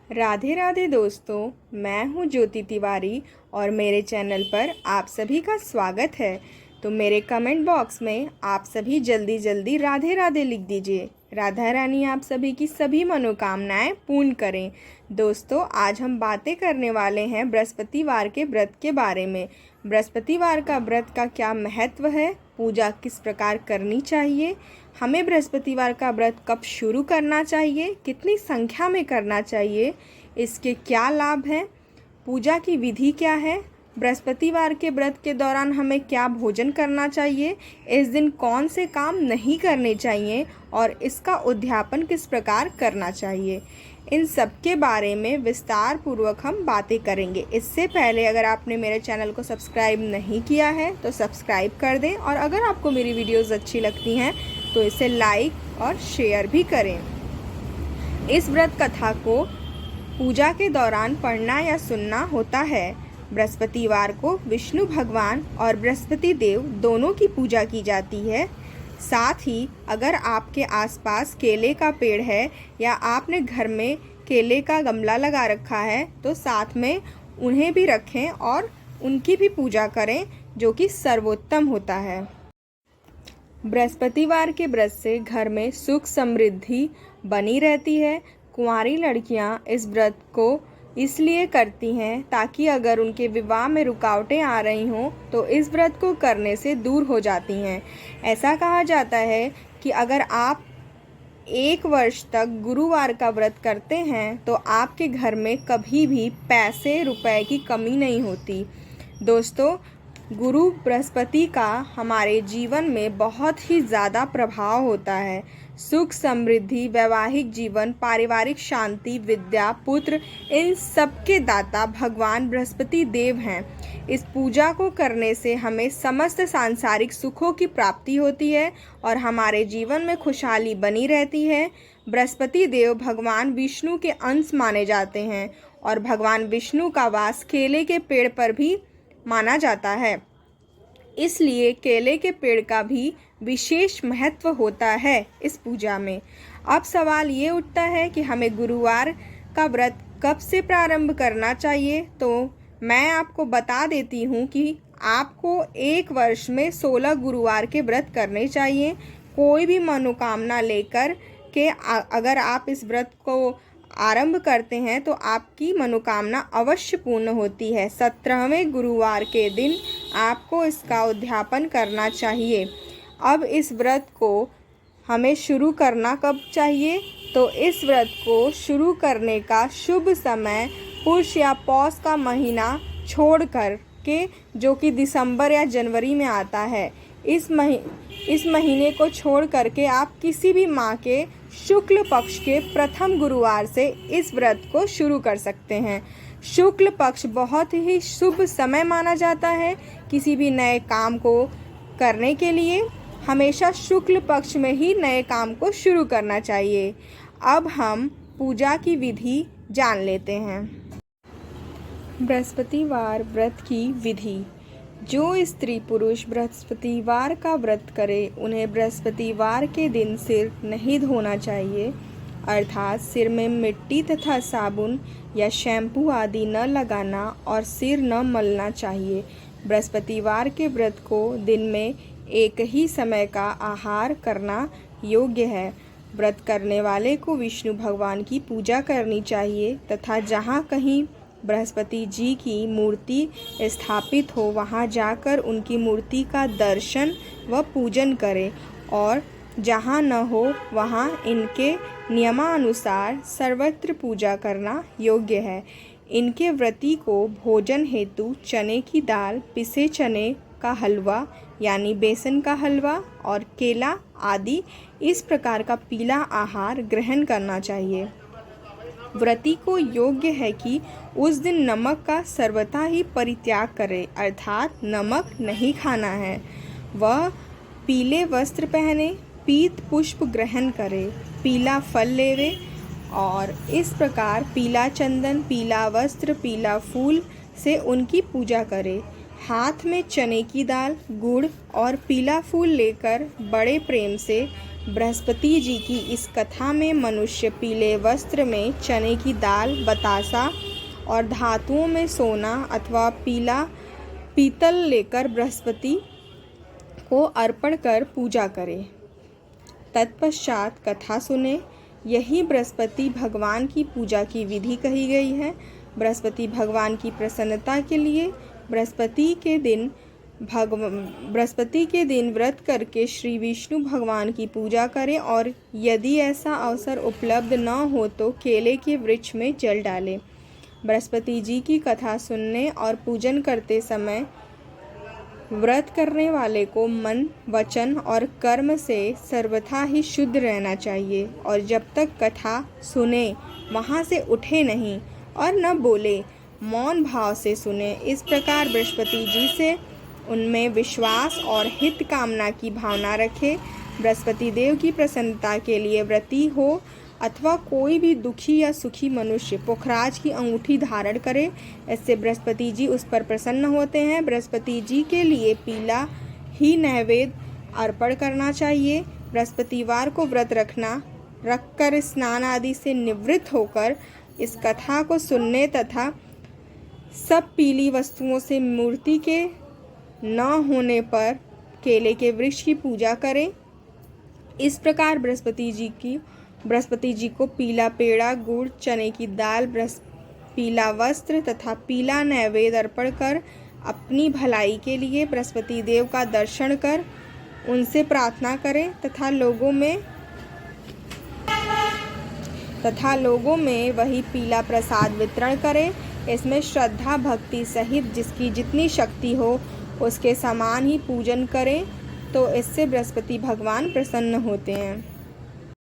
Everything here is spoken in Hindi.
राधे राधे दोस्तों, मैं हूँ ज्योति तिवारी और मेरे चैनल पर आप सभी का स्वागत है। तो मेरे कमेंट बॉक्स में आप सभी जल्दी जल्दी राधे राधे लिख दीजिए। राधा रानी आप सभी की सभी मनोकामनाएं पूर्ण करें। दोस्तों, आज हम बातें करने वाले हैं बृहस्पतिवार के व्रत के बारे में। बृहस्पतिवार का व्रत का क्या महत्व है, पूजा किस प्रकार करनी चाहिए, हमें बृहस्पतिवार का व्रत कब शुरू करना चाहिए, कितनी संख्या में करना चाहिए, इसके क्या लाभ हैं, पूजा की विधि क्या है, बृहस्पतिवार के व्रत के दौरान हमें क्या भोजन करना चाहिए, इस दिन कौन से काम नहीं करने चाहिए और इसका उद्यापन किस प्रकार करना चाहिए, इन सब के बारे में विस्तार पूर्वक हम बातें करेंगे। इससे पहले अगर आपने मेरे चैनल को सब्सक्राइब नहीं किया है तो सब्सक्राइब कर दें और अगर आपको मेरी वीडियोस अच्छी लगती हैं तो इसे लाइक और शेयर भी करें। इस व्रत कथा को पूजा के दौरान पढ़ना या सुनना होता है। बृहस्पतिवार को विष्णु भगवान और बृहस्पति देव दोनों की पूजा की जाती है। साथ ही अगर आपके आसपास केले का पेड़ है या आपने घर में केले का गमला लगा रखा है तो साथ में उन्हें भी रखें और उनकी भी पूजा करें, जो कि सर्वोत्तम होता है। बृहस्पतिवार के व्रत से घर में सुख समृद्धि बनी रहती है। कुंवारी लड़कियां इस व्रत को इसलिए करती हैं ताकि अगर उनके विवाह में रुकावटें आ रही हों तो इस व्रत को करने से दूर हो जाती हैं। ऐसा कहा जाता है कि अगर आप 1 वर्ष तक गुरुवार का व्रत करते हैं तो आपके घर में कभी भी पैसे रुपए की कमी नहीं होती। दोस्तों, गुरु बृहस्पति का हमारे जीवन में बहुत ही ज़्यादा प्रभाव होता है। सुख समृद्धि, वैवाहिक जीवन, पारिवारिक शांति, विद्या, पुत्र, इन सब के दाता भगवान बृहस्पति देव हैं। इस पूजा को करने से हमें समस्त सांसारिक सुखों की प्राप्ति होती है और हमारे जीवन में खुशहाली बनी रहती है। बृहस्पति देव भगवान विष्णु के अंश माने जाते हैं और भगवान विष्णु का वास केले के पेड़ पर भी माना जाता है, इसलिए केले के पेड़ का भी विशेष महत्व होता है इस पूजा में। अब सवाल ये उठता है कि हमें गुरुवार का व्रत कब से प्रारंभ करना चाहिए। तो मैं आपको बता देती हूँ कि आपको 1 वर्ष में 16 गुरुवार के व्रत करने चाहिए। कोई भी मनोकामना लेकर के अगर आप इस व्रत को आरंभ करते हैं तो आपकी मनोकामना अवश्य पूर्ण होती है। 17वें गुरुवार के दिन आपको इसका उद्यापन करना चाहिए। अब इस व्रत को हमें शुरू करना कब चाहिए, तो इस व्रत को शुरू करने का शुभ समय पुष या पौष का महीना छोड़ कर के, जो कि दिसंबर या जनवरी में आता है, इस महीने को छोड़ करके आप किसी भी माह के शुक्ल पक्ष के प्रथम गुरुवार से इस व्रत को शुरू कर सकते हैं। शुक्ल पक्ष बहुत ही शुभ समय माना जाता है किसी भी नए काम को करने के लिए। हमेशा शुक्ल पक्ष में ही नए काम को शुरू करना चाहिए। अब हम पूजा की विधि जान लेते हैं। बृहस्पतिवार व्रत की विधि। जो स्त्री पुरुष बृहस्पतिवार का व्रत करे उन्हें बृहस्पतिवार के दिन सिर नहीं धोना चाहिए, अर्थात सिर में मिट्टी तथा साबुन या शैम्पू आदि न लगाना और सिर न मलना चाहिए। बृहस्पतिवार के व्रत को दिन में एक ही समय का आहार करना योग्य है। व्रत करने वाले को विष्णु भगवान की पूजा करनी चाहिए तथा जहाँ कहीं बृहस्पति जी की मूर्ति स्थापित हो वहाँ जाकर उनकी मूर्ति का दर्शन व पूजन करें और जहाँ न हो वहाँ इनके नियमानुसार सर्वत्र पूजा करना योग्य है। इनके व्रती को भोजन हेतु चने की दाल, पिसे चने का हलवा यानी बेसन का हलवा और केला आदि इस प्रकार का पीला आहार ग्रहण करना चाहिए। व्रती को योग्य है कि उस दिन नमक का सर्वथा ही परित्याग करे, अर्थात नमक नहीं खाना है। वह पीले वस्त्र पहने, पीत पुष्प ग्रहण करे, पीला फल लेवे और इस प्रकार पीला चंदन, पीला वस्त्र, पीला फूल से उनकी पूजा करे। हाथ में चने की दाल, गुड़ और पीला फूल लेकर बड़े प्रेम से बृहस्पति जी की इस कथा में मनुष्य पीले वस्त्र में चने की दाल, बतासा और धातुओं में सोना अथवा पीतल लेकर बृहस्पति को अर्पण कर पूजा करे। तत्पश्चात कथा सुने। यही बृहस्पति भगवान की पूजा की विधि कही गई है। बृहस्पति भगवान की प्रसन्नता के लिए बृहस्पति के दिन व्रत करके श्री विष्णु भगवान की पूजा करें और यदि ऐसा अवसर उपलब्ध न हो तो केले के वृक्ष में जल डालें। बृहस्पति जी की कथा सुनने और पूजन करते समय व्रत करने वाले को मन, वचन और कर्म से सर्वथा ही शुद्ध रहना चाहिए और जब तक कथा सुने वहाँ से उठे नहीं और न बोले, मौन भाव से सुने। इस प्रकार बृहस्पति जी से उनमें विश्वास और हित कामना की भावना रखे। बृहस्पति देव की प्रसन्नता के लिए व्रती हो अथवा कोई भी दुखी या सुखी मनुष्य पुखराज की अंगूठी धारण करे, इससे बृहस्पति जी उस पर प्रसन्न होते हैं। बृहस्पति जी के लिए पीला ही नैवेद्य अर्पण करना चाहिए। बृहस्पतिवार को व्रत रखकर स्नान आदि से निवृत्त होकर इस कथा को सुनने तथा सब पीली वस्तुओं से मूर्ति के न होने पर केले के वृक्ष की पूजा करें। इस प्रकार बृहस्पति जी को पीला पेड़ा, गुड़, चने की दाल, पीला वस्त्र तथा पीला नैवेद्य अर्पण कर अपनी भलाई के लिए बृहस्पति देव का दर्शन कर उनसे प्रार्थना करें तथा लोगों में वही पीला प्रसाद वितरण करें। इसमें श्रद्धा भक्ति सहित जिसकी जितनी शक्ति हो उसके समान ही पूजन करें तो इससे बृहस्पति भगवान प्रसन्न होते हैं।